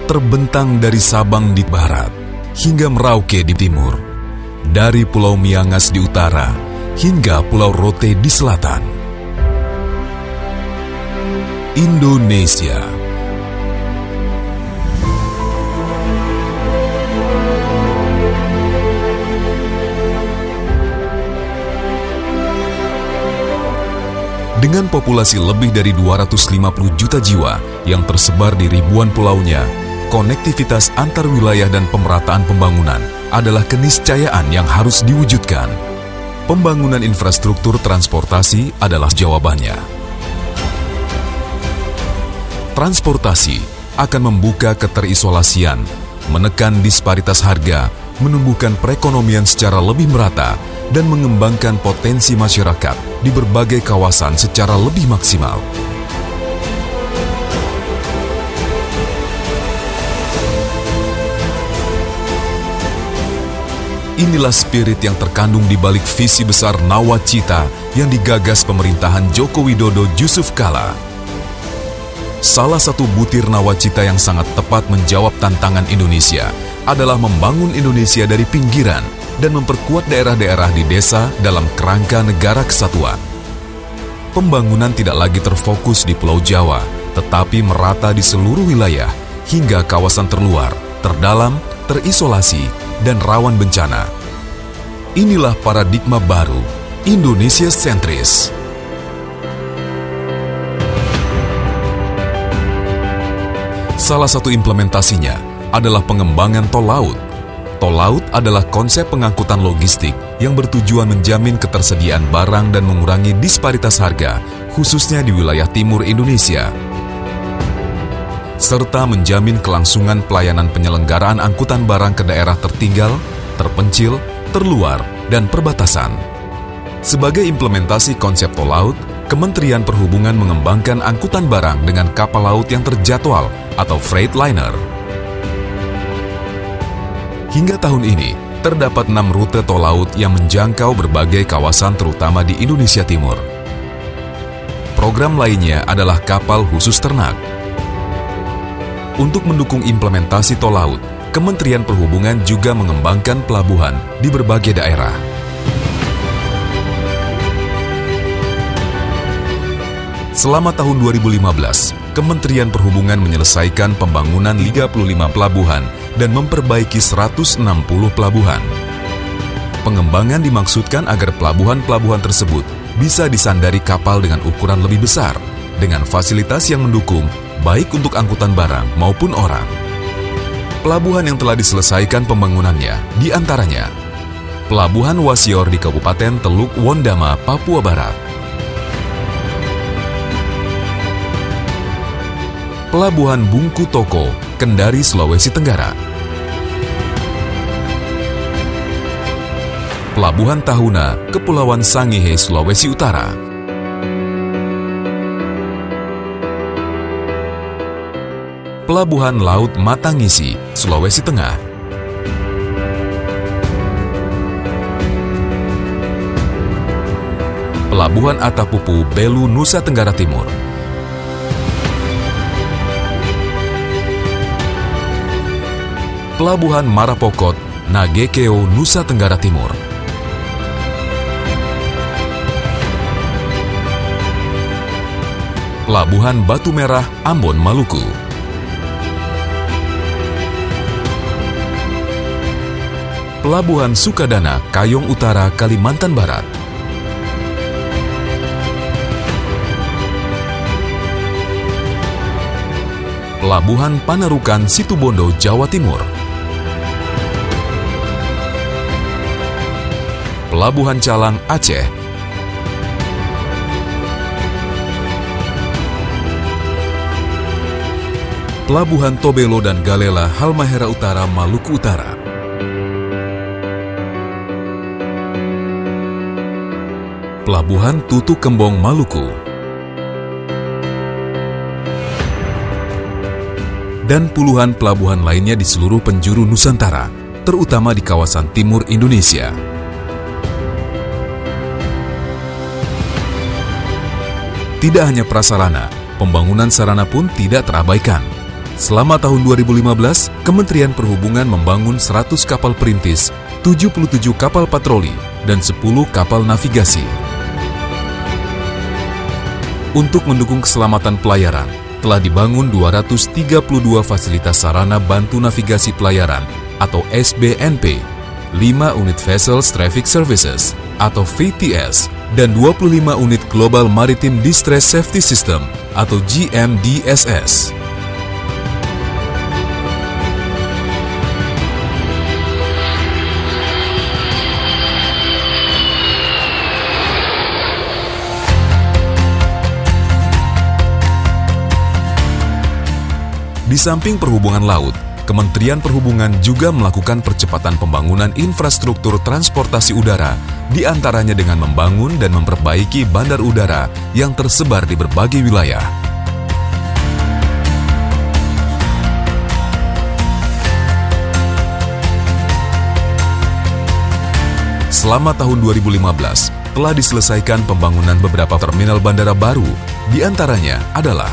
terbentang dari Sabang di barat hingga Merauke di timur, dari Pulau Miangas di utara hingga Pulau Rote di selatan. Indonesia. Dengan populasi lebih dari 250 juta jiwa yang tersebar di ribuan pulaunya, konektivitas antar wilayah dan pemerataan pembangunan adalah keniscayaan yang harus diwujudkan. Pembangunan infrastruktur transportasi adalah jawabannya. Transportasi akan membuka keterisolasian, menekan disparitas harga, menumbuhkan perekonomian secara lebih merata, dan mengembangkan potensi masyarakat di berbagai kawasan secara lebih maksimal. Inilah spirit yang terkandung di balik visi besar Nawacita yang digagas pemerintahan Joko Widodo Yusuf Kala. Salah satu butir nawacita yang sangat tepat menjawab tantangan Indonesia adalah membangun Indonesia dari pinggiran dan memperkuat daerah-daerah di desa dalam kerangka negara kesatuan. Pembangunan tidak lagi terfokus di Pulau Jawa, tetapi merata di seluruh wilayah hingga kawasan terluar, terdalam, terisolasi, dan rawan bencana. Inilah paradigma baru, Indonesia sentris. Salah satu implementasinya adalah pengembangan tol laut. Tol laut adalah konsep pengangkutan logistik yang bertujuan menjamin ketersediaan barang dan mengurangi disparitas harga, khususnya di wilayah timur Indonesia, serta menjamin kelangsungan pelayanan penyelenggaraan angkutan barang ke daerah tertinggal, terpencil, terluar, dan perbatasan. Sebagai implementasi konsep tol laut, Kementerian Perhubungan mengembangkan angkutan barang dengan kapal laut yang terjadwal atau freightliner. Hingga tahun ini, terdapat 6 rute tol laut yang menjangkau berbagai kawasan terutama di Indonesia Timur. Program lainnya adalah kapal khusus ternak. Untuk mendukung implementasi tol laut, Kementerian Perhubungan juga mengembangkan pelabuhan di berbagai daerah. Selama tahun 2015, Kementerian Perhubungan menyelesaikan pembangunan 35 pelabuhan dan memperbaiki 160 pelabuhan. Pengembangan dimaksudkan agar pelabuhan-pelabuhan tersebut bisa disandari kapal dengan ukuran lebih besar, dengan fasilitas yang mendukung baik untuk angkutan barang maupun orang. Pelabuhan yang telah diselesaikan pembangunannya diantaranya Pelabuhan Wasior di Kabupaten Teluk Wondama, Papua Barat, Pelabuhan Bungku Toko, Kendari, Sulawesi Tenggara, Pelabuhan Tahuna, Kepulauan Sangihe, Sulawesi Utara, Pelabuhan Laut Matangisi, Sulawesi Tengah, Pelabuhan Atapupu, Belu, Nusa Tenggara Timur, Pelabuhan Marapokot, Nagekeo, Nusa Tenggara Timur, Pelabuhan Batu Merah, Ambon, Maluku, Pelabuhan Sukadana, Kayong Utara, Kalimantan Barat, Pelabuhan Panarukan, Situbondo, Jawa Timur, Pelabuhan Calang, Aceh, Pelabuhan Tobelo dan Galela, Halmahera Utara, Maluku Utara, Pelabuhan Tutu Kembong, Maluku, dan puluhan pelabuhan lainnya di seluruh penjuru Nusantara, terutama di kawasan timur Indonesia. Tidak hanya prasarana, pembangunan sarana pun tidak terabaikan. Selama tahun 2015, Kementerian Perhubungan membangun 100 kapal perintis, 77 kapal patroli, dan 10 kapal navigasi. Untuk mendukung keselamatan pelayaran, telah dibangun 232 fasilitas sarana bantu navigasi pelayaran atau SBNP, 5 unit Vessels Traffic Services atau VTS, dan 25 unit Global Maritime Distress Safety System atau GMDSS. Di samping perhubungan laut, Kementerian Perhubungan juga melakukan percepatan pembangunan infrastruktur transportasi udara, di antaranya dengan membangun dan memperbaiki bandar udara yang tersebar di berbagai wilayah. Selama tahun 2015, telah diselesaikan pembangunan beberapa terminal bandara baru, di antaranya adalah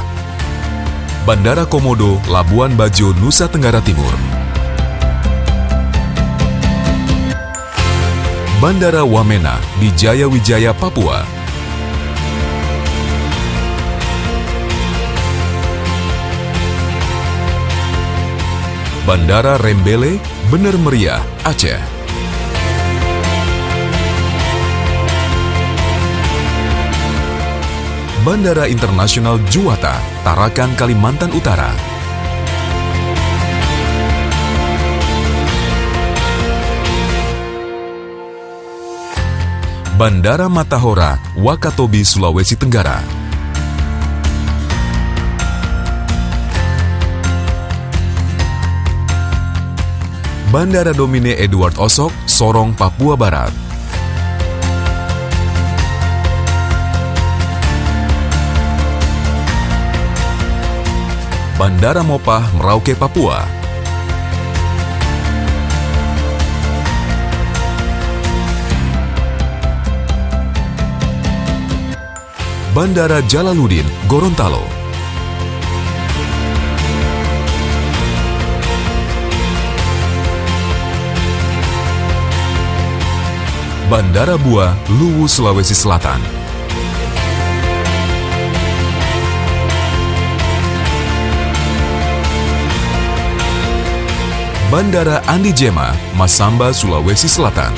Bandara Komodo, Labuan Bajo, Nusa Tenggara Timur. Bandara Wamena di Jayawijaya, Papua. Bandara Rembele, Bener Meriah, Aceh. Bandara Internasional Juwata, Tarakan, Kalimantan Utara. Bandara Matahora, Wakatobi, Sulawesi Tenggara. Bandara Domine Edward Osok, Sorong, Papua Barat. Bandara Mopah, Merauke, Papua. Bandara Jalaluddin, Gorontalo. Bandara Bua, Luwu, Sulawesi Selatan. Bandara Andi Jema, Masamba, Sulawesi Selatan.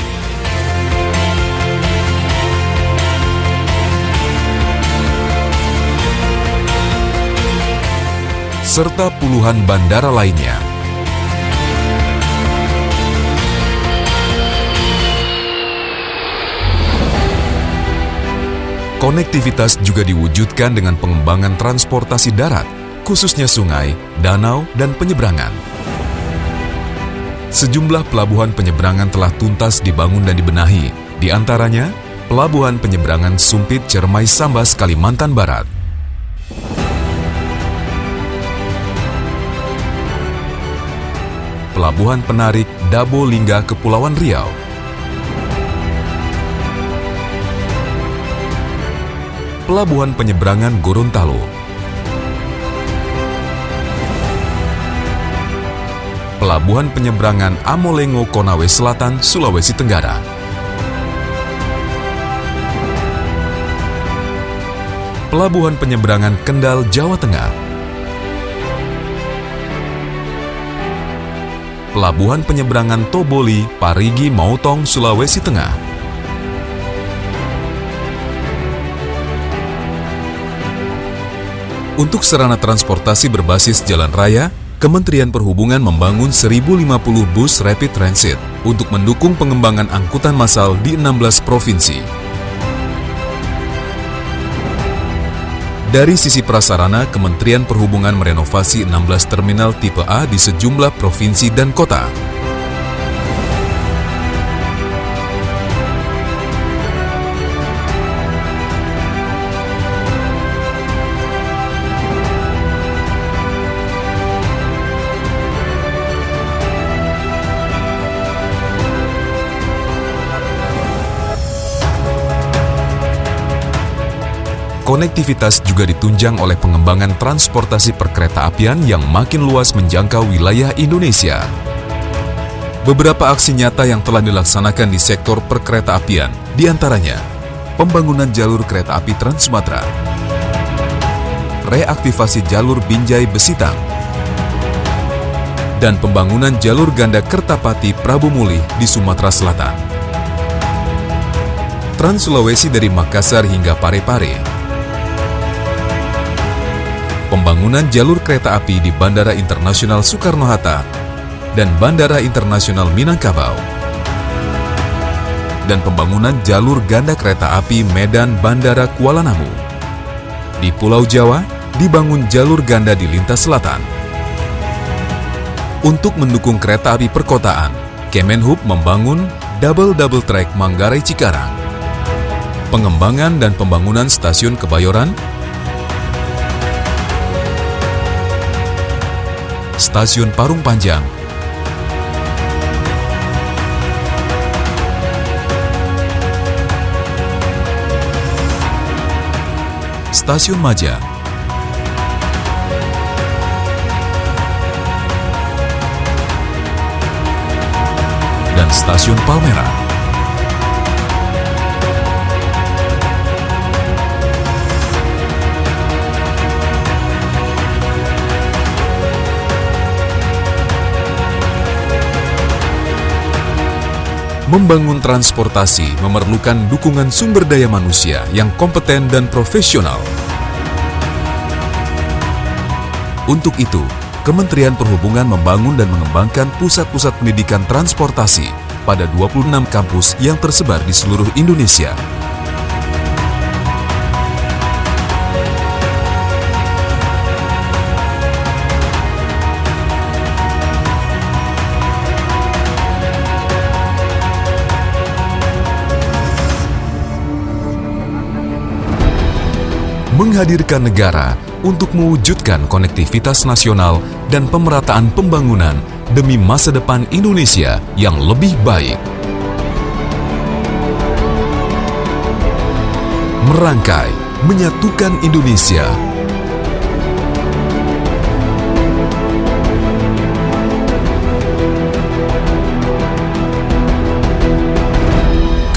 Serta puluhan bandara lainnya. Konektivitas juga diwujudkan dengan pengembangan transportasi darat, khususnya sungai, danau, dan penyeberangan. Sejumlah pelabuhan penyeberangan telah tuntas dibangun dan dibenahi, di antaranya Pelabuhan Penyeberangan Sumpit Cermai Sambas, Kalimantan Barat. Pelabuhan Penarik Dabo Lingga, Kepulauan Riau. Pelabuhan Penyeberangan Gorontalo. Pelabuhan Penyeberangan Amolengo, Konawe Selatan, Sulawesi Tenggara. Pelabuhan Penyeberangan Kendal, Jawa Tengah. Pelabuhan Penyeberangan Toboli, Parigi, Mautong, Sulawesi Tengah. Untuk sarana transportasi berbasis jalan raya, Kementerian Perhubungan membangun 1.050 bus rapid transit untuk mendukung pengembangan angkutan massal di 16 provinsi. Dari sisi prasarana, Kementerian Perhubungan merenovasi 16 terminal tipe A di sejumlah provinsi dan kota. konektivitas juga ditunjang oleh pengembangan transportasi perkeretaapian yang makin luas menjangkau wilayah Indonesia. Beberapa aksi nyata yang telah dilaksanakan di sektor perkeretaapian, diantaranya pembangunan jalur kereta api Trans Sumatera, reaktivasi jalur Binjai Besitang, dan pembangunan jalur ganda Kertapati Prabu Mulih di Sumatera Selatan. Trans Sulawesi dari Makassar hingga Parepare, pembangunan jalur kereta api di Bandara Internasional Soekarno-Hatta dan Bandara Internasional Minangkabau, dan pembangunan jalur ganda kereta api Medan Bandara Kuala Namu. Di Pulau Jawa, dibangun jalur ganda di lintas selatan. Untuk mendukung kereta api perkotaan, Kemenhub membangun double track Manggarai Cikarang, pengembangan dan pembangunan stasiun Kebayoran, stasiun Parung Panjang, stasiun Maja, dan stasiun Palmerah. Membangun transportasi memerlukan dukungan sumber daya manusia yang kompeten dan profesional. Untuk itu, Kementerian Perhubungan membangun dan mengembangkan pusat-pusat pendidikan transportasi pada 26 kampus yang tersebar di seluruh Indonesia. Menghadirkan negara untuk mewujudkan konektivitas nasional dan pemerataan pembangunan demi masa depan Indonesia yang lebih baik. Merangkai, menyatukan Indonesia.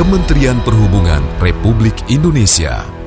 Kementerian Perhubungan Republik Indonesia.